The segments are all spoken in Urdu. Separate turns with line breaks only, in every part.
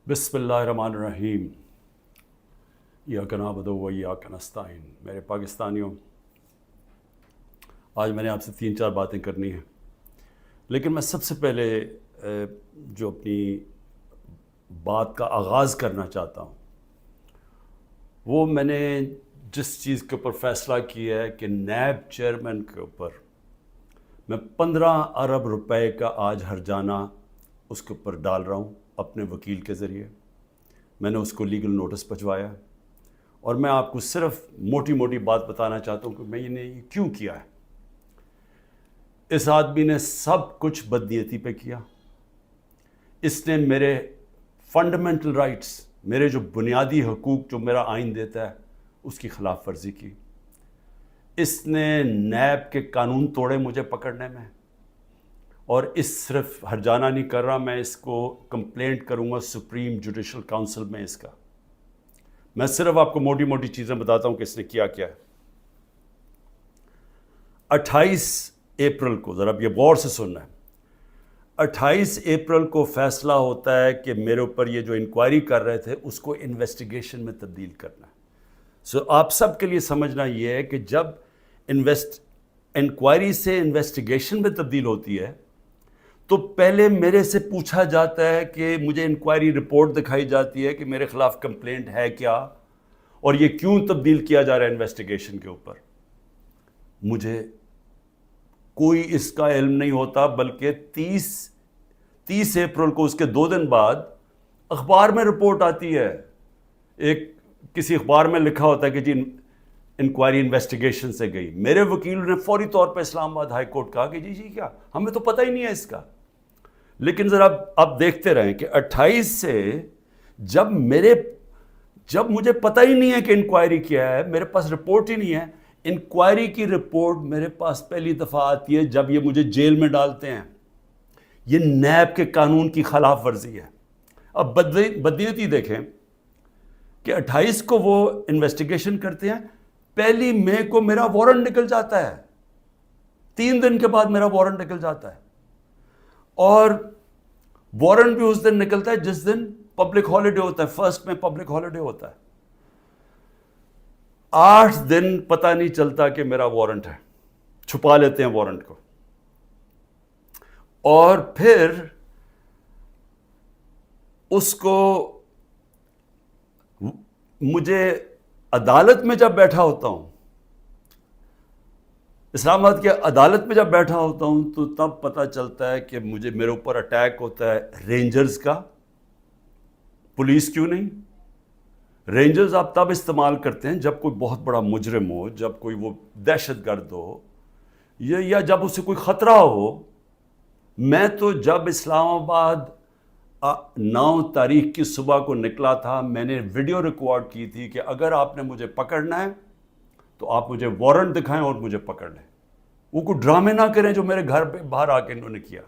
بسم اللہ الرحمن الرحیم ایاک نعبد و ایاک نستعین۔ میرے پاکستانیوں، آج میں نے آپ سے 3-4 باتیں کرنی ہیں، لیکن میں سب سے پہلے جو اپنی بات کا آغاز کرنا چاہتا ہوں وہ میں نے جس چیز کے اوپر فیصلہ کیا ہے کہ نیب چیئرمین کے اوپر میں 15 ارب روپے کا آج ہرجانہ اس کے اوپر ڈال رہا ہوں اپنے وکیل کے ذریعے۔ میں نے اس کو لیگل نوٹس بھجوایا اور میں آپ کو صرف موٹی موٹی بات بتانا چاہتا ہوں کہ میں نے یہ کیوں کیا ہے۔ اس آدمی نے سب کچھ بدنیتی پہ کیا۔ اس نے میرے فنڈامنٹل رائٹس، میرے جو بنیادی حقوق جو میرا آئین دیتا ہے، اس کی خلاف ورزی کی۔ اس نے نیب کے قانون توڑے مجھے پکڑنے میں، اور اس صرف ہرجانہ نہیں کر رہا، میں اس کو کمپلینٹ کروں گا سپریم جوڈیشل کاؤنسل میں اس کا۔ میں صرف آپ کو موٹی موٹی چیزیں بتاتا ہوں کہ اس نے کیا کیا ہے۔ 28 اپریل کو، ذرا اب یہ غور سے سننا ہے، 28 اپریل کو فیصلہ ہوتا ہے کہ میرے اوپر یہ جو انکوائری کر رہے تھے اس کو انویسٹیگیشن میں تبدیل کرنا ہے۔ آپ سب کے لیے سمجھنا یہ ہے کہ جب انکوائری سے انویسٹیگیشن میں تبدیل ہوتی ہے تو پہلے میرے سے پوچھا جاتا ہے کہ مجھے انکوائری رپورٹ دکھائی جاتی ہے کہ میرے خلاف کمپلینٹ ہے کیا اور یہ کیوں تبدیل کیا جا رہا ہے انویسٹیگیشن کے اوپر۔ مجھے کوئی اس کا علم نہیں ہوتا، بلکہ 30 اپریل کو اس کے 2 دن بعد اخبار میں رپورٹ آتی ہے، کسی اخبار میں لکھا ہوتا ہے کہ جی انکوائری انویسٹیگیشن سے گئی۔ میرے وکیل نے فوری طور پہ اسلام آباد ہائی کورٹ کہا کہ جی کیا، ہمیں تو پتہ ہی نہیں ہے اس کا۔ لیکن ذرا آپ دیکھتے رہیں کہ 28 سے جب مجھے پتہ ہی نہیں ہے کہ انکوائری کیا ہے، میرے پاس رپورٹ ہی نہیں ہے۔ انکوائری کی رپورٹ میرے پاس پہلی دفعہ آتی ہے جب یہ مجھے جیل میں ڈالتے ہیں۔ یہ نیب کے قانون کی خلاف ورزی ہے۔ اب بدنیتی دیکھیں کہ 28 کو وہ انویسٹیگیشن کرتے ہیں، 1 مئی کو میرا وارنٹ نکل جاتا ہے، 3 دن کے بعد میرا وارنٹ نکل جاتا ہے، اور وارنٹ بھی اس دن نکلتا ہے جس دن پبلک ہالیڈے ہوتا ہے، 1 میں پبلک ہالیڈے ہوتا ہے۔ 8 دن پتہ نہیں چلتا کہ میرا وارنٹ ہے، چھپا لیتے ہیں وارنٹ کو، اور پھر اس کو مجھے عدالت میں جب بیٹھا ہوتا ہوں، اسلام آباد کی عدالت میں جب بیٹھا ہوتا ہوں، تو تب پتہ چلتا ہے کہ میرے اوپر اٹیک ہوتا ہے رینجرز کا۔ پولیس کیوں نہیں؟ رینجرز آپ تب استعمال کرتے ہیں جب کوئی بہت بڑا مجرم ہو، جب کوئی وہ دہشت گرد ہو، یا جب اسے کوئی خطرہ ہو۔ میں تو جب اسلام آباد 9 تاریخ کی صبح کو نکلا تھا، میں نے ویڈیو ریکارڈ کی تھی کہ اگر آپ نے مجھے پکڑنا ہے تو آپ مجھے وارنٹ دکھائیں اور مجھے پکڑ لیں۔ وہ کوئی ڈرامے نہ کریں جو میرے گھر پہ باہر آ کے انہوں نے کیا۔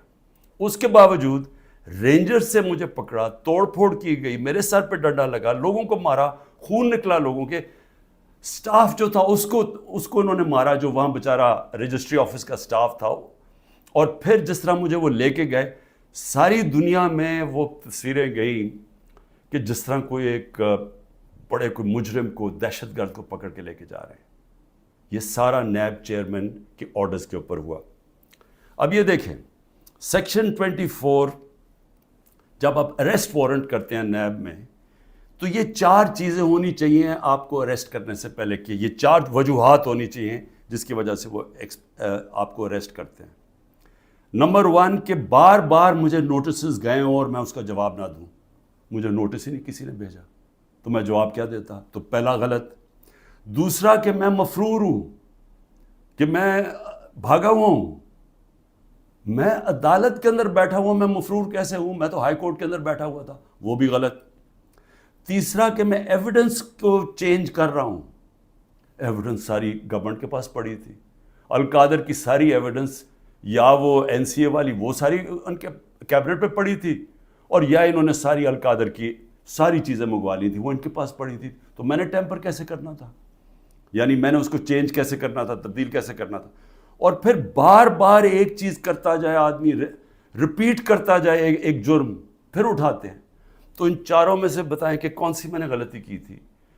اس کے باوجود رینجر سے مجھے پکڑا، توڑ پھوڑ کی گئی، میرے سر پہ ڈنڈا لگا، لوگوں کو مارا، خون نکلا لوگوں کے۔ سٹاف جو تھا اس کو انہوں نے مارا، جو وہاں بیچارہ رجسٹری آفس کا سٹاف تھا۔ اور پھر جس طرح مجھے وہ لے کے گئے، ساری دنیا میں وہ تصویریں گئیں کہ جس طرح کوئی کوئی مجرم کو، دہشت گرد کو پکڑ کے لے کے جا رہے ہیں۔ یہ سارا نیب چیئرمین کے آرڈرز کے اوپر ہوا۔ اب یہ دیکھیں، سیکشن 24 جب آپ اریسٹ وارنٹ کرتے ہیں نیب میں، تو یہ 4 چیزیں ہونی چاہیے آپ کو اریسٹ کرنے سے پہلے، کہ یہ 4 وجوہات ہونی چاہیے جس کی وجہ سے وہ آپ کو اریسٹ کرتے ہیں۔ نمبر 1 کہ بار بار مجھے نوٹسز گئے اور میں اس کا جواب نہ دوں۔ مجھے نوٹس ہی نہیں کسی نے بھیجا تو میں جواب کیا دیتا؟ تو پہلا غلط۔ دوسرا کہ میں مفرور ہوں، کہ میں بھاگا ہوا ہوں۔ میں عدالت کے اندر بیٹھا ہوا، میں مفرور کیسے ہوں؟ میں تو ہائی کورٹ کے اندر بیٹھا ہوا تھا، وہ بھی غلط۔ تیسرا کہ میں ایویڈنس کو چینج کر رہا ہوں۔ ایویڈنس ساری گورنمنٹ کے پاس پڑی تھی، القادر کی ساری ایویڈنس، یا وہ NCA والی، وہ ساری ان کے کیبنٹ پہ پڑی تھی، اور یا انہوں نے ساری القادر کی ساری چیزیں منگوا لی تھی، وہ ان کے پاس پڑی تھی۔ تو میں نے ٹیمپر کیسے کرنا تھا؟ یعنی میں نے اس کو چینج کیسے کرنا تھا، تبدیل کیسے کرنا تھا؟ اور پھر بار بار ایک چیز کرتا جائے آدمی، ریپیٹ کرتا جائے ایک جرم، پھر اٹھاتے ہیں۔ تو ان چاروں میں سے بتائیں کہ کون سی میں نے غلطی کی تھی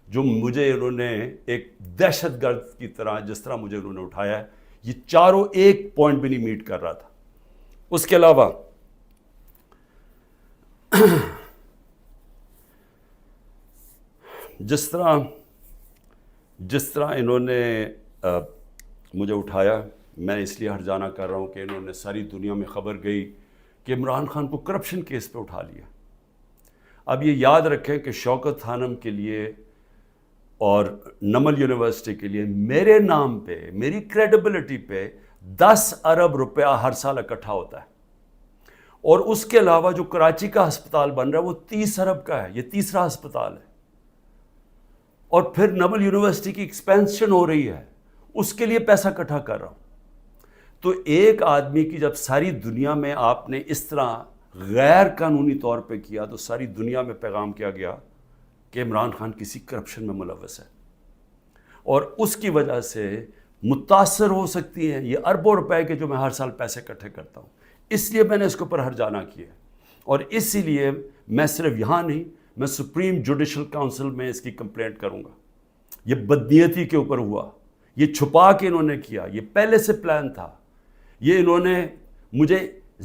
جو مجھے انہوں نے ایک دہشت گرد کی طرح جس طرح مجھے انہوں نے اٹھایا ہے، یہ چاروں ایک پوائنٹ بھی نہیں میٹ کر رہا تھا۔ اس کے علاوہ جس طرح انہوں نے مجھے اٹھایا، میں اس لیے ہرجانہ کر رہا ہوں کہ انہوں نے ساری دنیا میں خبر گئی کہ عمران خان کو کرپشن کیس پہ اٹھا لیا۔ اب یہ یاد رکھیں کہ شوکت خانم کے لیے اور نمل یونیورسٹی کے لیے میرے نام پہ، میری کریڈیبلٹی پہ 10 ارب روپیہ ہر سال اکٹھا ہوتا ہے، اور اس کے علاوہ جو کراچی کا ہسپتال بن رہا ہے وہ 30 ارب کا ہے، یہ تیسرا ہسپتال ہے، اور پھر نمل یونیورسٹی کی ایکسپینشن ہو رہی ہے، اس کے لیے پیسہ اکٹھا کر رہا ہوں۔ تو ایک آدمی کی جب ساری دنیا میں آپ نے اس طرح غیر قانونی طور پہ کیا تو ساری دنیا میں پیغام کیا گیا کہ عمران خان کسی کرپشن میں ملوث ہے، اور اس کی وجہ سے متاثر ہو سکتی ہیں یہ اربوں روپے کے جو میں ہر سال پیسے اکٹھے کرتا ہوں۔ اس لیے میں نے اس کے اوپر ہرجانہ کیا، اور اسی لیے میں صرف یہاں نہیں، میں سپریم جوڈیشل کاؤنسل میں اس کی کمپلینٹ کروں گا۔ یہ بدنیتی کے اوپر ہوا، یہ چھپا کے انہوں نے کیا، یہ پہلے سے پلان تھا، یہ انہوں نے مجھے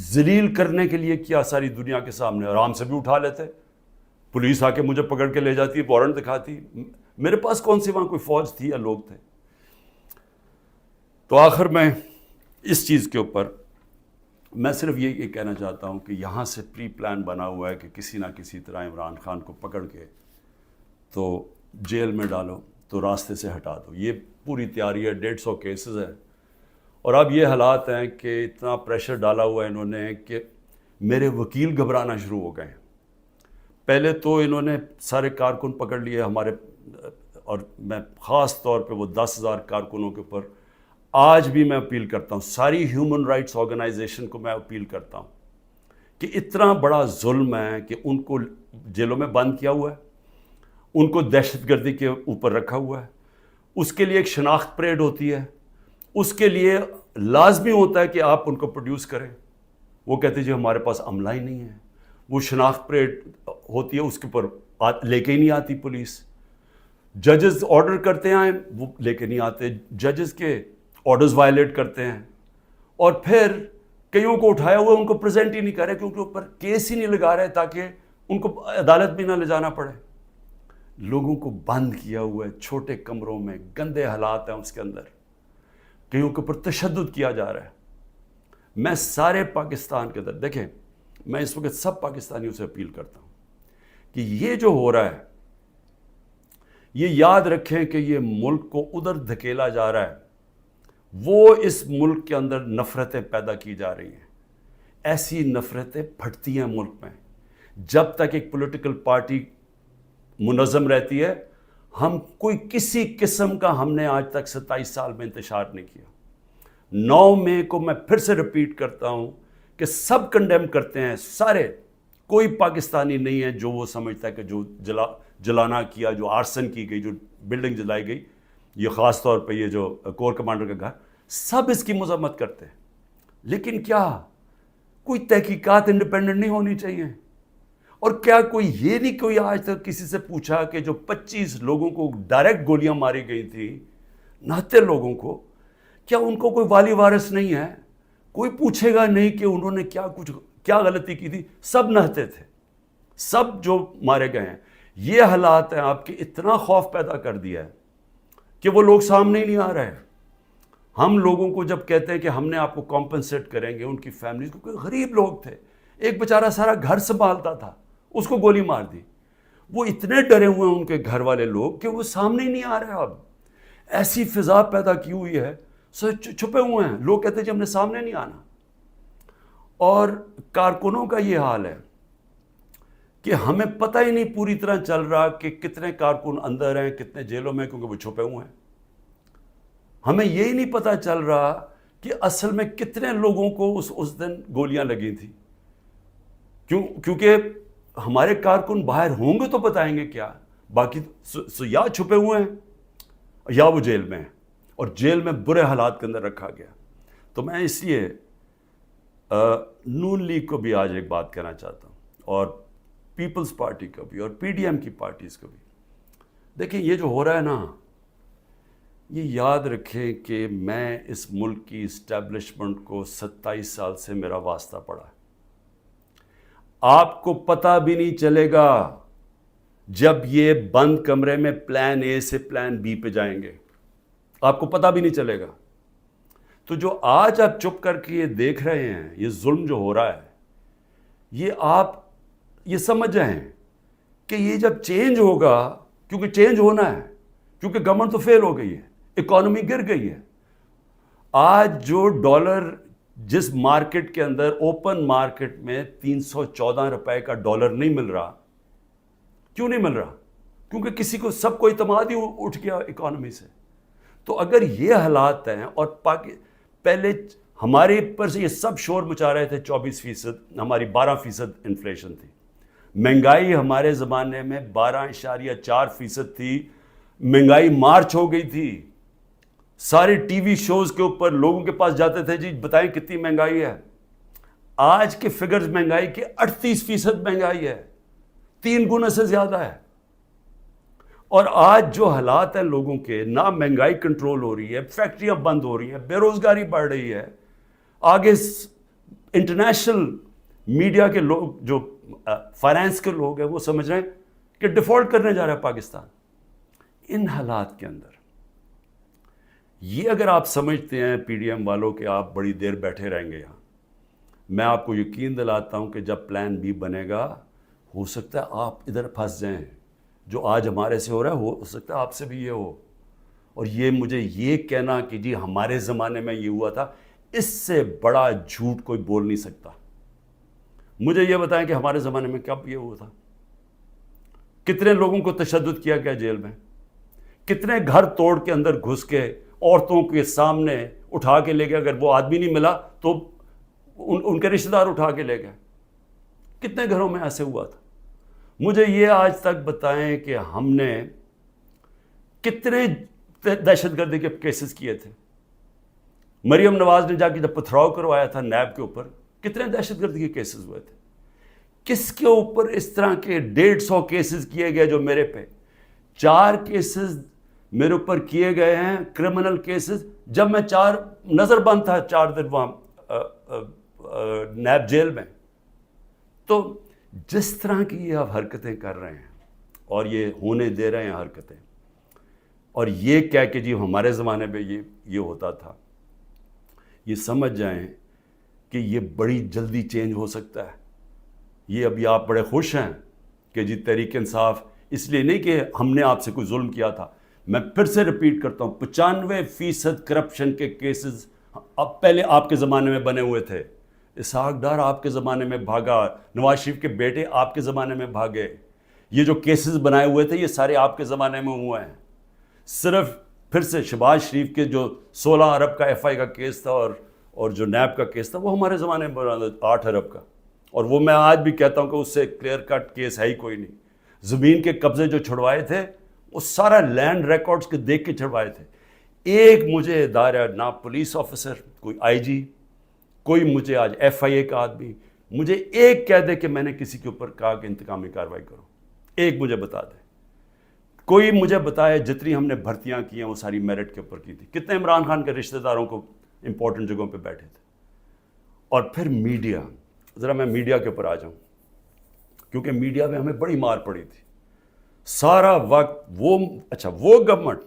ذلیل کرنے کے لیے کیا ساری دنیا کے سامنے۔ آرام سے بھی اٹھا لیتے، پولیس آ کے مجھے پکڑ کے لے جاتی، وارنٹ دکھاتی، میرے پاس کون سی وہاں کوئی فوج تھی یا لوگ تھے۔ تو آخر میں اس چیز کے اوپر میں صرف یہ کہنا چاہتا ہوں کہ یہاں سے پری پلان بنا ہوا ہے کہ کسی نہ کسی طرح عمران خان کو پکڑ کے تو جیل میں ڈالو، تو راستے سے ہٹا دو۔ یہ پوری تیاری ہے، 150 کیسز ہیں، اور اب یہ حالات ہیں کہ اتنا پریشر ڈالا ہوا ہے انہوں نے کہ میرے وکیل گھبرانا شروع ہو گئے ہیں۔ پہلے تو انہوں نے سارے کارکن پکڑ لیے ہمارے، اور میں خاص طور پہ وہ 10,000 کارکنوں کے اوپر آج بھی میں اپیل کرتا ہوں، ساری ہیومن رائٹس آرگنائزیشن کو میں اپیل کرتا ہوں کہ اتنا بڑا ظلم ہے کہ ان کو جیلوں میں بند کیا ہوا ہے، ان کو دہشت گردی کے اوپر رکھا ہوا ہے، اس کے لیے ایک شناخت پریڈ ہوتی ہے، اس کے لیے لازمی ہوتا ہے کہ آپ ان کو پروڈیوس کریں۔ وہ کہتے ہیں جی ہمارے پاس عملہ ہی نہیں ہے، وہ شناخت پریڈ ہوتی ہے، اس کے اوپر لے کے ہی نہیں آتی پولیس۔ ججز آرڈر کرتے ہیں وہ لے کے نہیں آتے، ججز کے آرڈرز وائلیٹ کرتے ہیں، اور پھر کئیوں کو اٹھایا ہوا ان کو پریزنٹ ہی نہیں کر رہے کیونکہ اوپر کیس ہی نہیں لگا رہے تاکہ ان کو عدالت بھی نہ لے جانا پڑے۔ لوگوں کو بند کیا ہوا ہے چھوٹے کمروں میں، گندے حالات ہیں اس کے اندر، کئیوں کے اوپر تشدد کیا جا رہا ہے۔ میں سارے پاکستان کے اندر، دیکھیں میں اس وقت سب پاکستانیوں سے اپیل کرتا ہوں کہ یہ جو ہو رہا ہے یہ یاد رکھیں کہ یہ ملک کو ادھر دھکیلا جا رہا ہے، وہ اس ملک کے اندر نفرتیں پیدا کی جا رہی ہیں، ایسی نفرتیں پھٹتی ہیں ملک میں۔ جب تک ایک پولیٹیکل پارٹی منظم رہتی ہے، ہم کوئی کسی قسم کا ہم نے آج تک 27 سال میں انتشار نہیں کیا۔ 9 مئی کو میں پھر سے ریپیٹ کرتا ہوں کہ سب کنڈیم کرتے ہیں، سارے، کوئی پاکستانی نہیں ہے جو وہ سمجھتا ہے کہ جو جلانا کیا، جو آرسن کی گئی، جو بلڈنگ جلائی گئی، یہ خاص طور پہ یہ جو کور کمانڈر کا گھر، سب اس کی مذمت کرتے ہیں۔ لیکن کیا کوئی تحقیقات انڈیپینڈنٹ نہیں ہونی چاہیے؟ اور کیا کوئی یہ نہیں کوئی آج تک کسی سے پوچھا کہ جو 25 لوگوں کو ڈائریکٹ گولیاں ماری گئی تھیں، نہتے لوگوں کو، کیا ان کو کوئی والی وارث نہیں ہے؟ کوئی پوچھے گا نہیں کہ انہوں نے کیا غلطی کی تھی؟ سب نہتے تھے، سب جو مارے گئے ہیں۔ یہ حالات ہیں آپ کے، اتنا خوف پیدا کر دیا ہے کہ وہ لوگ سامنے ہی نہیں آ رہے۔ ہم لوگوں کو جب کہتے ہیں کہ ہم نے آپ کو کمپنسیٹ کریں گے، ان کی فیملیز کو، کوئی غریب لوگ تھے، ایک بیچارہ سارا گھر سنبھالتا تھا، اس کو گولی مار دی، وہ اتنے ڈرے ہوئے ہیں ان کے گھر والے لوگ کہ وہ سامنے ہی نہیں آ رہے۔ اب ایسی فضا پیدا کی ہوئی ہے، چھپے ہوئے ہیں لوگ، کہتے ہیں جی ہم نے سامنے نہیں آنا۔ اور کارکنوں کا یہ حال ہے کہ ہمیں پتہ ہی نہیں پوری طرح چل رہا کہ کتنے کارکن اندر ہیں، کتنے جیلوں میں، کیونکہ وہ چھپے ہوئے ہیں۔ ہمیں یہی نہیں پتہ چل رہا کہ اصل میں کتنے لوگوں کو اس دن گولیاں لگی تھیں، کیونکہ ہمارے کارکن باہر ہوں گے تو بتائیں گے کیا، باقی یا چھپے ہوئے ہیں یا وہ جیل میں ہیں، اور جیل میں برے حالات کے اندر رکھا گیا۔ تو میں اس لیے نون لیگ کو بھی آج ایک بات کہنا چاہتا ہوں، اور پیپلز پارٹی کا بھی اور پی ڈی ایم کی پارٹیز کا بھی. دیکھیں یہ جو ہو رہا ہے نا, یہ یاد رکھیں کہ میں اس ملک کی اسٹیبلشمنٹ کو 27 سال سے میرا واسطہ پڑا ہے. آپ کو پتہ بھی نہیں چلے گا جب یہ بند کمرے میں پلان اے سے پلان بی پہ جائیں گے, آپ کو پتہ بھی نہیں چلے گا. تو جو آج آپ چپ کر کے یہ دیکھ رہے ہیں, یہ ظلم جو ہو رہا ہے, یہ آپ یہ سمجھ جائیں کہ یہ جب چینج ہوگا, کیونکہ چینج ہونا ہے, کیونکہ گورنمنٹ تو فیل ہو گئی ہے, اکانومی گر گئی ہے. آج جو ڈالر جس مارکیٹ کے اندر اوپن مارکیٹ میں 314 روپے کا ڈالر نہیں مل رہا, کیوں نہیں مل رہا؟ کیونکہ کسی کو سب کو اعتماد ہی اٹھ گیا اکانومی سے. تو اگر یہ حالات ہیں, اور پہلے ہمارے پر سے یہ سب شور مچا رہے تھے 24%, ہماری 12% انفلیشن تھی. مہنگائی ہمارے زمانے میں 12.4% تھی. مہنگائی مارچ ہو گئی تھی. سارے ٹی وی شوز کے اوپر لوگوں کے پاس جاتے تھے, جی بتائیں کتنی مہنگائی ہے. آج کے فگرز مہنگائی کے 38% مہنگائی ہے, 3 گنا سے زیادہ ہے. اور آج جو حالات ہیں لوگوں کے, نہ مہنگائی کنٹرول ہو رہی ہے, فیکٹریاں بند ہو رہی ہیں, بے روزگاری بڑھ رہی ہے. آگے انٹرنیشنل میڈیا کے لوگ, جو فائنانس کے لوگ ہیں, وہ سمجھ رہے ہیں کہ ڈیفالٹ کرنے جا رہا ہے پاکستان. ان حالات کے اندر یہ اگر آپ سمجھتے ہیں پی ڈی ایم والوں کہ آپ بڑی دیر بیٹھے رہیں گے یہاں, میں آپ کو یقین دلاتا ہوں کہ جب پلان بی بنے گا, ہو سکتا ہے آپ ادھر پھنس جائیں. جو آج ہمارے سے ہو رہا ہے ہو سکتا ہے آپ سے بھی یہ ہو. اور یہ مجھے یہ کہنا کہ جی ہمارے زمانے میں یہ ہوا تھا, اس سے بڑا جھوٹ کوئی بول نہیں سکتا. مجھے یہ بتائیں کہ ہمارے زمانے میں کب یہ ہوا تھا؟ کتنے لوگوں کو تشدد کیا گیا جیل میں, کتنے گھر توڑ کے اندر گھس کے عورتوں کے سامنے اٹھا کے لے گئے, اگر وہ آدمی نہیں ملا تو ان کے رشتہ دار اٹھا کے لے گئے. کتنے گھروں میں ایسے ہوا تھا؟ مجھے یہ آج تک بتائیں کہ ہم نے کتنے دہشت گردی کے کیسز کیے تھے. مریم نواز نے جا کے جب پتھراؤ کروایا تھا نیب کے اوپر, کتنے دہشت گردی کے کیسز ہوئے تھے. کس کے اوپر اس طرح کے 150 کیسز کیے گئے جو میرے پہ 4 کیسز میرے اوپر کیے گئے ہیں, کرمنل کیسز, جب میں نظر بند تھا 4 دن وہاں نیب جیل میں. تو جس طرح کی یہ آپ حرکتیں کر رہے ہیں اور یہ ہونے دے رہے ہیں حرکتیں, اور یہ کہہ کہ جی ہمارے زمانے میں یہ ہوتا تھا, یہ سمجھ جائیں کہ یہ بڑی جلدی چینج ہو سکتا ہے. یہ ابھی آپ بڑے خوش ہیں کہ جی تحریک انصاف, اس لیے نہیں کہ ہم نے آپ سے کوئی ظلم کیا تھا. میں پھر سے ریپیٹ کرتا ہوں, 95% کرپشن کے کیسز اب پہلے آپ کے زمانے میں بنے ہوئے تھے. اسحاق ڈار آپ کے زمانے میں بھاگا, نواز شریف کے بیٹے آپ کے زمانے میں بھاگے. یہ جو کیسز بنائے ہوئے تھے یہ سارے آپ کے زمانے میں ہوئے ہیں. صرف پھر سے شہباز شریف کے جو 16 ارب کا ایف آئی کا کیس تھا اور جو نیب کا کیس تھا, وہ ہمارے زمانے میں بنا 8 ارب کا. اور وہ میں آج بھی کہتا ہوں کہ اس سے کلیئر کٹ کیس ہے ہی کوئی نہیں. زمین کے قبضے جو چھڑوائے تھے وہ سارا لینڈ ریکارڈز کے دیکھ کے چھڑوائے تھے. ایک مجھے ادارہ, نہ پولیس آفیسر, کوئی آئی جی, کوئی مجھے آج ایف آئی اے کا آدمی مجھے ایک کہہ دے کہ میں نے کسی کے اوپر کہا کہ انتقامی کارروائی کرو, ایک مجھے بتا دے. کوئی مجھے بتائے جتنی ہم نے بھرتیاں کی ہیں وہ ساری میرٹ کے اوپر کی تھی. کتنے عمران خان کے رشتہ داروں کو امپورٹنٹ جگہوں پہ بیٹھے تھے. اور پھر میڈیا, ذرا میں میڈیا کے اوپر آ جاؤں, کیونکہ میڈیا میں ہمیں بڑی مار پڑی تھی سارا وقت. وہ گورنمنٹ,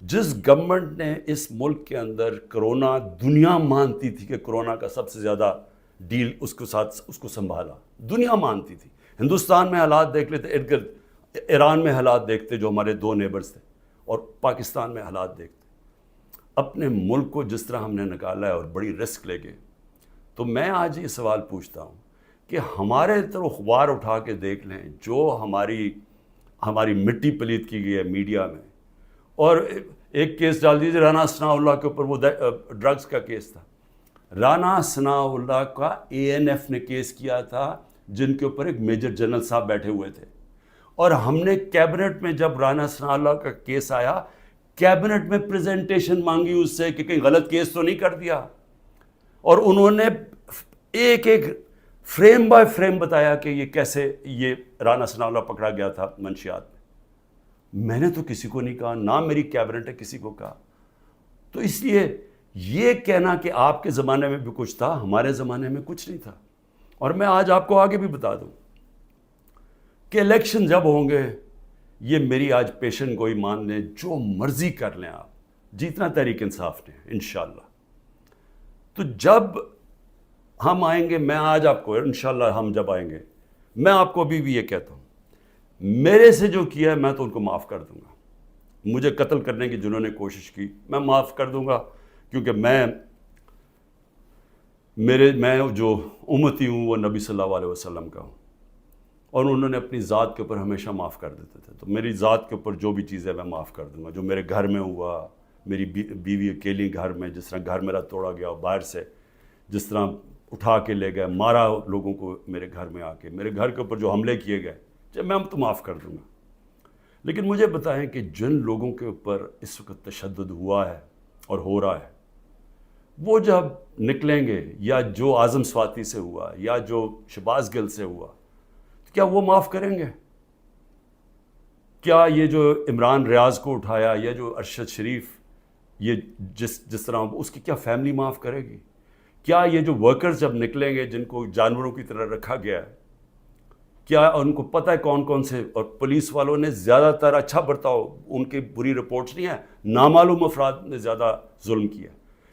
جس گورنمنٹ نے اس ملک کے اندر کرونا, دنیا مانتی تھی کہ کرونا کا سب سے زیادہ ڈیل اس کے ساتھ اس کو سنبھالا, دنیا مانتی تھی. ہندوستان میں حالات دیکھ لیتے, ارد گرد ایران میں حالات دیکھتے جو ہمارے 2 نیبرز تھے, اور پاکستان میں حالات دیکھتے. اپنے ملک کو جس طرح ہم نے نکالا ہے اور بڑی رسک لے کے, تو میں آج یہ سوال پوچھتا ہوں کہ ہمارے طرف اخبار اٹھا کے دیکھ لیں, جو ہماری مٹی پلیت کی گئی ہے میڈیا میں. اور ایک کیس ڈال دیجیے رانا ثناء اللہ کے اوپر, وہ ڈرگز کا کیس تھا. رانا ثناء اللہ کا اے این ایف نے کیس کیا تھا, جن کے اوپر ایک میجر جنرل صاحب بیٹھے ہوئے تھے. اور ہم نے کیبنٹ میں جب رانا ثناء اللہ کا کیس آیا, کیبنٹ میں پریزنٹیشن مانگی اس سے کہ کہیں غلط کیس تو نہیں کر دیا. اور انہوں نے ایک فریم بائی فریم بتایا کہ یہ کیسے یہ رانا ثناء اللہ پکڑا گیا تھا منشیات میں نے تو کسی کو نہیں کہا، نہ میری کیبنٹ نے کسی کو کہا. تو اس لیے یہ کہنا کہ آپ کے زمانے میں بھی کچھ تھا، ہمارے زمانے میں کچھ نہیں تھا. اور میں آج آپ کو آگے بھی بتا دوں کہ الیکشن جب ہوں گے، یہ میری آج پیشن گوئی مان لیں، جو مرضی کر لیں آپ، جیتنا تحریک انصاف نے انشاءاللہ. تو جب ہم آئیں گے، میں آج آپ کو انشاءاللہ ہم جب آئیں گے، میں آپ کو ابھی بھی یہ کہتا ہوں، میرے سے جو کیا ہے میں تو ان کو معاف کر دوں گا. مجھے قتل کرنے کی جنہوں نے کوشش کی میں معاف کر دوں گا، کیونکہ میں جو امتی ہوں وہ نبی صلی اللہ علیہ وسلم کا ہوں، اور انہوں نے اپنی ذات کے اوپر ہمیشہ معاف کر دیتے تھے. تو میری ذات کے اوپر جو بھی چیز ہے میں معاف کر دوں گا. جو میرے گھر میں ہوا، میری بیوی اکیلی گھر میں، جس طرح گھر میرا توڑا گیا باہر سے، جس طرح اٹھا کے لے گئے، مارا لوگوں کو میرے گھر میں آ کے، میرے گھر کے اوپر جو حملے کیے گئے، جب میں تو معاف کر دوں گا. لیکن مجھے بتائیں کہ جن لوگوں کے اوپر اس وقت تشدد ہوا ہے اور ہو رہا ہے، وہ جب نکلیں گے، یا جو اعظم سواتی سے ہوا، یا جو شہباز گل سے ہوا، تو کیا وہ معاف کریں گے؟ کیا یہ جو عمران ریاض کو اٹھایا، یا جو ارشد شریف، یہ جس طرح اس کی کیا فیملی معاف کرے گی؟ کیا یہ جو ورکرز جب نکلیں گے جن کو جانوروں کی طرح رکھا گیا ہے، کیا ان کو پتہ ہے کون کون سے؟ اور پولیس والوں نے زیادہ تر اچھا برتاؤ، ان کی بری رپورٹس نہیں ہیں، نامعلوم افراد نے زیادہ ظلم کیا،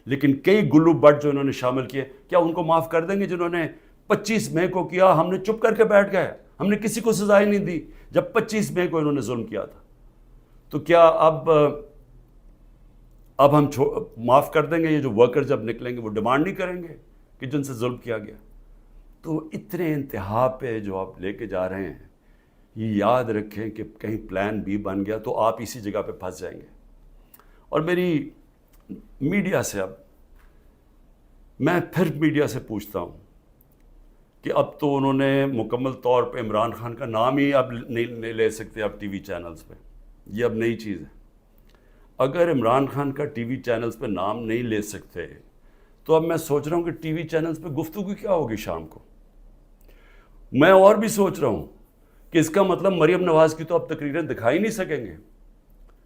لیکن کئی گلو بٹ جو انہوں نے شامل کیے، کیا ان کو معاف کر دیں گے؟ جنہوں نے 25 مئی کو کیا، ہم نے چپ کر کے بیٹھ گئے، ہم نے کسی کو سزا ہی نہیں دی جب 25 مئی کو انہوں نے ظلم کیا تھا. تو کیا اب ہم معاف کر دیں گے؟ یہ جو ورکر جب نکلیں گے وہ ڈیمانڈ نہیں کریں گے کہ جن سے ظلم کیا گیا؟ تو اتنے انتہا پہ جو آپ لے کے جا رہے ہیں، یہ یاد رکھیں کہ کہیں پلان بی بن گیا تو آپ اسی جگہ پہ پھنس جائیں گے. اور میری میڈیا سے، اب میں پھر میڈیا سے پوچھتا ہوں کہ اب تو انہوں نے مکمل طور پہ عمران خان کا نام ہی اب نہیں لے سکتے اب ٹی وی چینلز پہ، یہ اب نئی چیز ہے. اگر عمران خان کا ٹی وی چینلز پہ نام نہیں لے سکتے تو اب میں سوچ رہا ہوں کہ ٹی وی چینلز پہ گفتگو کیا ہوگی شام کو. میں اور بھی سوچ رہا ہوں کہ اس کا مطلب مریم نواز کی تو اب تقریریں دکھائی نہیں سکیں گے،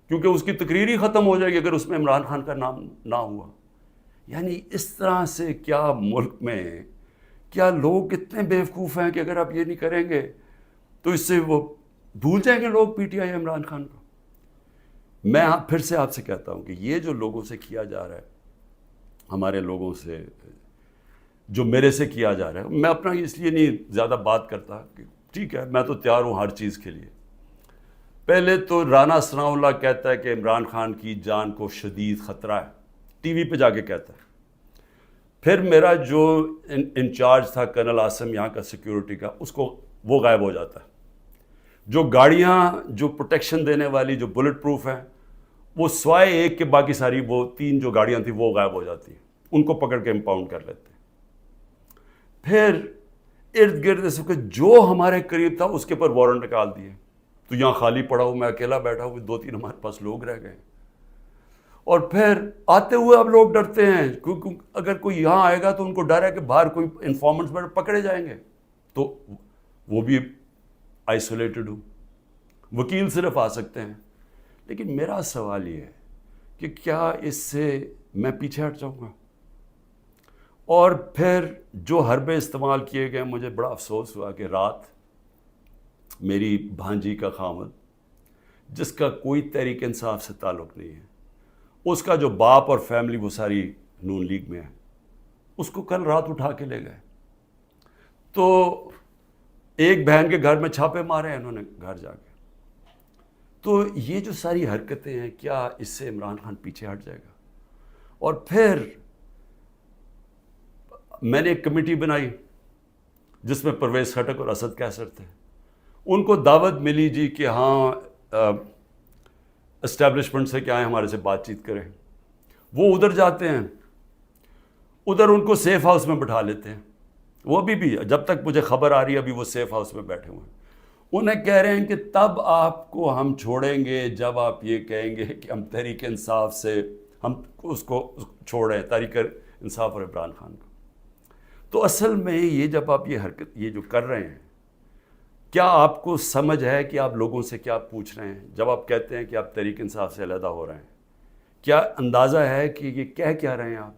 کیونکہ اس کی تقریر ہی ختم ہو جائے گی اگر اس میں عمران خان کا نام نہ ہوا. یعنی اس طرح سے کیا ملک میں کیا لوگ اتنے بیوقوف ہیں کہ اگر آپ یہ نہیں کریں گے تو اس سے وہ بھول جائیں گے لوگ P T I Imran Khan کو. میں پھر سے آپ سے کہتا ہوں کہ یہ جو لوگوں سے کیا جا رہا ہے، ہمارے لوگوں سے جو میرے سے کیا جا رہا ہے، میں اپنا اس لیے نہیں زیادہ بات کرتا کہ ٹھیک ہے میں تو تیار ہوں ہر چیز کے لیے. پہلے تو رانا ثناء اللہ کہتا ہے کہ عمران خان کی جان کو شدید خطرہ ہے، ٹی وی پہ جا کے کہتا ہے. پھر میرا جو انچارج تھا کرنل عاصم یہاں کا سیکیورٹی کا، وہ غائب ہو جاتا ہے. جو گاڑیاں جو پروٹیکشن دینے والی جو بلٹ پروف ہیں، وہ سوائے ایک کے باقی ساری وہ 3 جو گاڑیاں تھیں وہ غائب ہو جاتی ہیں، ان کو پکڑ کے امپاؤنڈ کر لیتے ہیں. پھر ارد گرد اس وقت جو ہمارے قریب تھا اس کے پر وارنٹ نکال دیے. تو یہاں خالی پڑا ہوں، میں اکیلا بیٹھا ہوں، 2-3 ہمارے پاس لوگ رہ گئے. اور پھر آتے ہوئے اب لوگ ڈرتے ہیں، کیونکہ اگر کوئی یہاں آئے گا تو ان کو ڈر ہے کہ باہر کوئی انفارمنٹس پکڑے جائیں گے، تو وہ بھی آئسولیٹڈ ہوں، وکیل صرف آ سکتے ہیں. لیکن میرا سوال یہ ہے کہ کیا اس سے میں پیچھے ہٹ جاؤں گا؟ اور پھر جو حربے استعمال کیے گئے، مجھے بڑا افسوس ہوا کہ رات میری بھانجی کا خامد، جس کا کوئی تحریک انصاف سے تعلق نہیں ہے، اس کا جو باپ اور فیملی وہ ساری نون لیگ میں ہے، اس کو کل رات اٹھا کے لے گئے. تو ایک بہن کے گھر میں چھاپے مارے ہیں انہوں نے گھر جا کے. تو یہ جو ساری حرکتیں ہیں، کیا اس سے عمران خان پیچھے ہٹ جائے گا؟ اور پھر میں نے ایک کمیٹی بنائی جس میں پرویز خٹک اور اسد کیسر تھے. ان کو دعوت ملی جی کہ ہاں اسٹیبلشمنٹ سے کیا ہے ہمارے سے بات چیت کریں. وہ ادھر جاتے ہیں، ادھر ان کو سیف ہاؤس میں بٹھا لیتے ہیں. وہ ابھی بھی جب تک مجھے خبر آ رہی ہے ابھی وہ سیف ہاؤس میں بیٹھے ہوئے ہیں. انہیں کہہ رہے ہیں کہ تب آپ کو ہم چھوڑیں گے جب آپ یہ کہیں گے کہ ہم تحریک انصاف سے ہم اس کو چھوڑیں، تحریک انصاف اور عمران خان کو. تو اصل میں یہ جب آپ یہ حرکت یہ جو کر رہے ہیں، کیا آپ کو سمجھ ہے کہ آپ لوگوں سے کیا پوچھ رہے ہیں جب آپ کہتے ہیں کہ آپ تحریک انصاف سے علیحدہ ہو رہے ہیں؟ کیا اندازہ ہے کہ یہ کہہ کیا رہے ہیں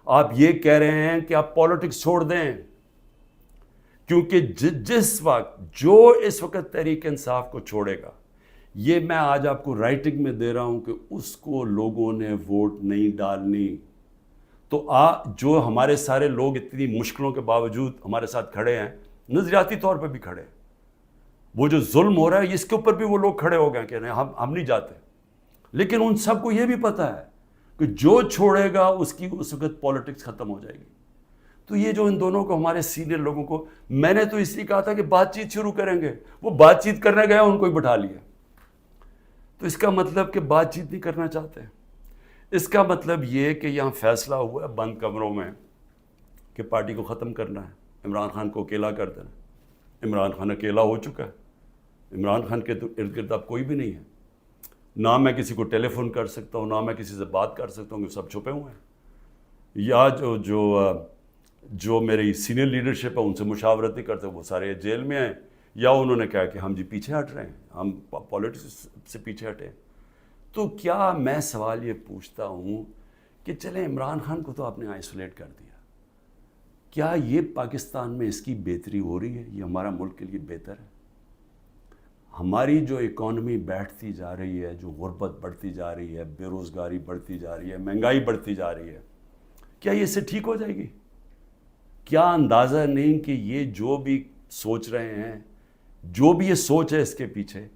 آپ یہ کہہ رہے ہیں کہ آپ پالیٹکس چھوڑ دیں، کیونکہ جس وقت جو اس وقت تحریک انصاف کو چھوڑے گا، یہ میں آج آپ کو رائٹنگ میں دے رہا ہوں کہ اس کو لوگوں نے ووٹ نہیں ڈالنی، تو جو ہمارے سارے لوگ اتنی مشکلوں کے باوجود ہمارے ساتھ کھڑے ہیں، نظریاتی طور پہ بھی کھڑے ہیں، وہ جو ظلم ہو رہا ہے اس کے اوپر بھی وہ لوگ کھڑے ہو گئے کہ نہیں ہم نہیں جاتے، لیکن ان سب کو یہ بھی پتہ ہے کہ جو چھوڑے گا اس کی اس وقت پالیٹکس ختم ہو جائے گی۔ تو یہ جو ان دونوں کو، ہمارے سینئر لوگوں کو، میں نے تو اس لیے کہا تھا کہ بات چیت شروع کریں گے، وہ بات چیت کرنے گئے ان کو ہی بٹھا لیا، تو اس کا مطلب کہ بات چیت نہیں کرنا چاہتے۔ اس کا مطلب یہ کہ یہاں فیصلہ ہوا ہے بند کمروں میں کہ پارٹی کو ختم کرنا ہے، عمران خان کو اکیلا کر دینا۔ عمران خان اکیلا ہو چکا ہے، عمران خان کے تو ارد گرد اب کوئی بھی نہیں ہے، نہ میں کسی کو ٹیلی فون کر سکتا ہوں، نہ میں کسی سے بات کر سکتا ہوں، کہ سب چھپے ہوئے ہیں، یا جو میری سینئر لیڈرشپ ہے ان سے مشاورت نہیں کرتے، وہ سارے جیل میں ہیں، یا انہوں نے کہا کہ ہم جی پیچھے ہٹ رہے ہیں، ہم پالیٹکس سے پیچھے ہٹے۔ تو کیا میں سوال یہ پوچھتا ہوں کہ چلیں عمران خان کو تو آپ نے آئسولیٹ کر دیا، کیا یہ پاکستان میں اس کی بہتری ہو رہی ہے؟ یہ ہمارا ملک کے لیے بہتر ہے؟ ہماری جو اکانومی بیٹھتی جا رہی ہے، جو غربت بڑھتی جا رہی ہے، بے روزگاری بڑھتی جا رہی ہے، مہنگائی بڑھتی جا رہی ہے، کیا یہ اس سے ٹھیک ہو جائے گی؟ کیا اندازہ نہیں کہ یہ جو بھی سوچ رہے ہیں، جو بھی یہ سوچ ہے اس کے پیچھے،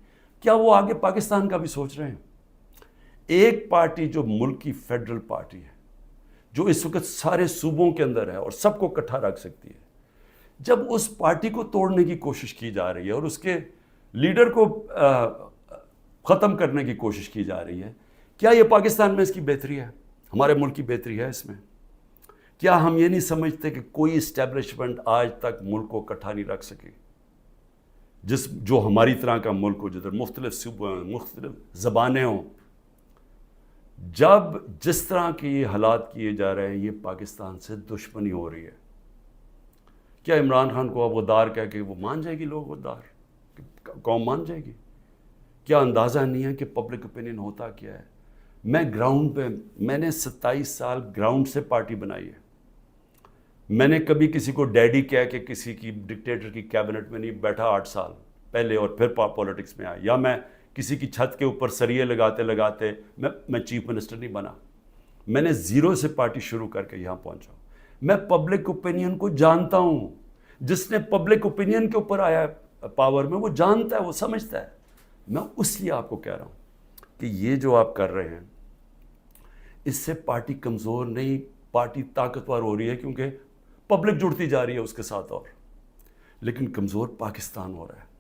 کیا وہ آگے پاکستان کا بھی سوچ رہے ہیں؟ ایک پارٹی جو ملک کی فیڈرل پارٹی ہے، جو اس وقت سارے صوبوں کے اندر ہے اور سب کو اکٹھا رکھ سکتی ہے، جب اس پارٹی کو توڑنے کی کوشش کی جا رہی ہے اور اس کے لیڈر کو ختم کرنے کی کوشش کی جا رہی ہے، کیا یہ پاکستان میں اس کی بہتری ہے؟ ہمارے ملک کی بہتری ہے اس میں؟ کیا ہم یہ نہیں سمجھتے کہ کوئی اسٹیبلشمنٹ آج تک ملک کو اکٹھا نہیں رکھ سکی، جو ہماری طرح کا ملک ہو، جدھر مختلف صوبے ہوں، مختلف زبانیں ہوں؟ جب جس طرح کے یہ حالات کیے جا رہے ہیں، یہ پاکستان سے دشمنی ہو رہی ہے، کیا عمران خان کو اب غدار کہہ کے وہ مان جائے گی؟ لوگ غدار قوم مان جائے گی؟ کیا اندازہ نہیں ہے کہ پبلک اوپینین ہوتا کیا ہے؟ میں گراؤنڈ پہ، میں نے 27 سال گراؤنڈ سے پارٹی بنائی ہے، میں نے کبھی کسی کو ڈیڈی کہہ کے کسی کی ڈکٹیٹر کی کیبنٹ میں نہیں بیٹھا 8 سال پہلے اور پھر پالیٹکس میں آیا، یا میں کسی کی چھت کے اوپر سریے لگاتے لگاتے میں چیف منسٹر نہیں بنا، میں نے زیرو سے پارٹی شروع کر کے یہاں پہنچا۔ میں پبلک اوپینین کو جانتا ہوں، جس نے پبلک اوپینین کے اوپر آیا پاور میں، وہ جانتا ہے، وہ سمجھتا ہے۔ میں اس لیے آپ کو کہہ رہا ہوں کہ یہ جو آپ کر رہے ہیں، اس سے پارٹی کمزور نہیں، پارٹی طاقتور ہو رہی ہے، کیونکہ پبلک جڑتی جا رہی ہے اس کے ساتھ، اور لیکن کمزور پاکستان ہو رہا ہے،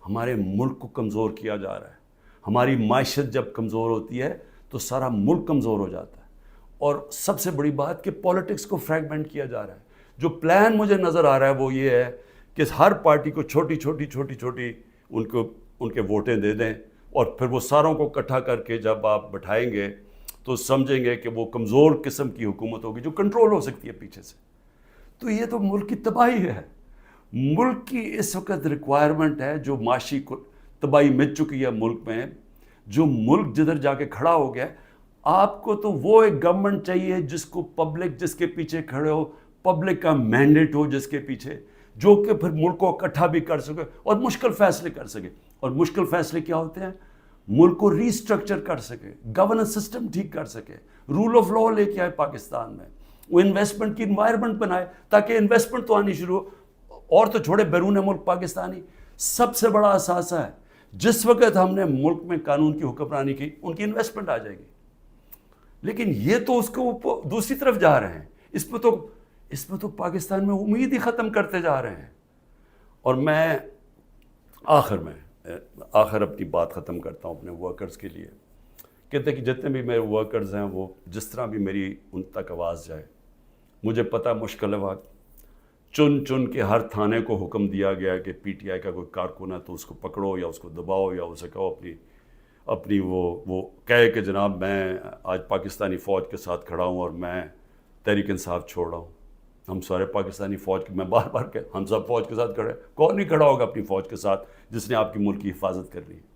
ہمارے ملک کو کمزور کیا جا رہا ہے۔ ہماری معیشت جب کمزور ہوتی ہے تو سارا ملک کمزور ہو جاتا ہے، اور سب سے بڑی بات کہ پالیٹکس کو فریگمنٹ کیا جا رہا ہے۔ جو پلان مجھے نظر آ رہا ہے وہ یہ ہے کہ ہر پارٹی کو چھوٹی چھوٹی ان کے ووٹیں دے دیں، اور پھر وہ ساروں کو اکٹھا کر کے جب آپ بٹھائیں گے تو سمجھیں گے کہ وہ کمزور قسم کی حکومت ہوگی جو کنٹرول ہو سکتی ہے پیچھے سے۔ تو یہ تو ملک کی تباہی ہے، ملک کی اس وقت ریکوائرمنٹ ہے، جو معاشی تباہی مچ چکی ہے ملک میں، جو ملک جدھر جا کے کھڑا ہو گیا ہے۔ آپ کو تو وہ ایک گورنمنٹ چاہیے جس کو پبلک، جس کے پیچھے کھڑے ہو، پبلک کا مینڈیٹ ہو جس کے پیچھے، جو کہ پھر ملک کو اکٹھا بھی کر سکے اور مشکل فیصلے کر سکے۔ اور مشکل فیصلے کیا ہوتے ہیں؟ ملک کو ری اسٹرکچر کر سکے، گورننس سسٹم ٹھیک کر سکے، رول آف لا لے کے آئے پاکستان میں، وہ انویسٹمنٹ کی انوائرمنٹ بنائے تاکہ انویسٹمنٹ تو آنی شروع ہو، اور تو چھوڑے بیرون ملک پاکستانی سب سے بڑا اثاثہ ہے۔ جس وقت ہم نے ملک میں قانون کی حکمرانی کی، ان کی انویسٹمنٹ آ جائے گی، لیکن یہ تو اس کو دوسری طرف جا رہے ہیں، اس پہ تو پاکستان میں امید ہی ختم کرتے جا رہے ہیں۔ اور میں آخر اپنی بات ختم کرتا ہوں اپنے ورکرز کے لیے، کہتے ہیں کہ جتنے بھی میرے ورکرز ہیں، وہ جس طرح بھی میری ان تک آواز جائے، مجھے پتہ مشکل ہے وقت، چن کے ہر تھانے کو حکم دیا گیا کہ پی ٹی آئی کا کوئی کارکن ہے تو اس کو پکڑو یا اس کو دباؤ یا اسے کہو اپنی وہ کہے کہ جناب میں آج پاکستانی فوج کے ساتھ کھڑا ہوں اور میں تحریک انصاف چھوڑ رہا ہوں۔ ہم سارے پاکستانی فوج کے، میں بار بار کہ ہم سب فوج کے ساتھ کھڑے، کون نہیں کھڑا ہوگا اپنی فوج کے ساتھ جس نے آپ کی ملک کی حفاظت کرنی ہے؟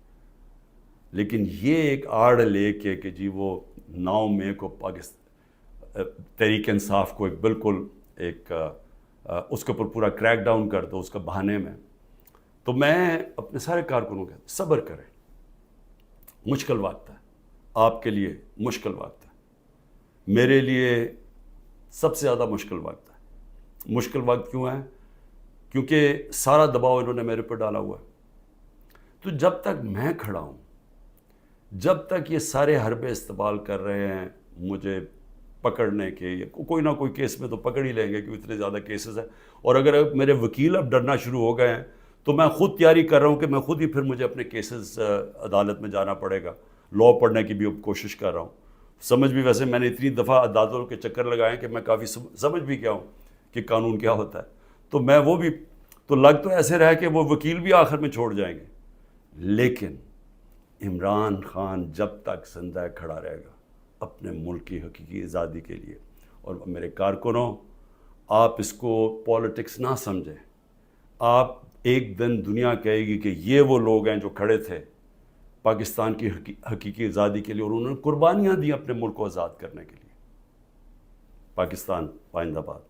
لیکن یہ ایک آڑ لے کے کہ جی وہ 9 مئی کو تحریک انصاف کو ایک بالکل ایک اس کے اوپر پورا کریک ڈاؤن کر دو اس کا بہانے میں، تو میں اپنے سارے کارکنوں کا صبر کریں، مشکل وقت ہے، آپ کے لیے مشکل وقت ہے، میرے لیے سب سے زیادہ مشکل وقت ہے۔ مشکل وقت کیوں ہے؟ کیونکہ سارا دباؤ انہوں نے میرے پر ڈالا ہوا ہے۔ تو جب تک میں کھڑا ہوں، جب تک یہ سارے حربے استعمال کر رہے ہیں مجھے پکڑنے کے، کوئی نہ کوئی کیس میں تو پکڑ ہی لیں گے کیونکہ اتنے زیادہ کیسز ہیں، اور اگر میرے وکیل اب ڈرنا شروع ہو گئے ہیں تو میں خود تیاری کر رہا ہوں کہ میں خود ہی پھر مجھے اپنے کیسز عدالت میں جانا پڑے گا، لا پڑھنے کی بھی اب کوشش کر رہا ہوں۔ سمجھ بھی، ویسے میں نے اتنی دفعہ عدالتوں کے چکر لگائے ہیں کہ میں کافی سمجھ بھی گیا ہوں کہ قانون کیا ہوتا ہے، تو میں وہ بھی تو لگ تو ایسے رہا کہ وہ وکیل بھی آخر میں چھوڑ جائیں گے، لیکن عمران خان جب تک زندہ کھڑا رہے گا اپنے ملک کی حقیقی آزادی کے لیے۔ اور میرے کارکنوں، آپ اس کو پالیٹکس نہ سمجھیں، آپ ایک دن دنیا کہے گی کہ یہ وہ لوگ ہیں جو کھڑے تھے پاکستان کی حقیقی آزادی کے لیے اور انہوں نے قربانیاں دی اپنے ملک کو آزاد کرنے کے لیے۔ پاکستان زندہ باد۔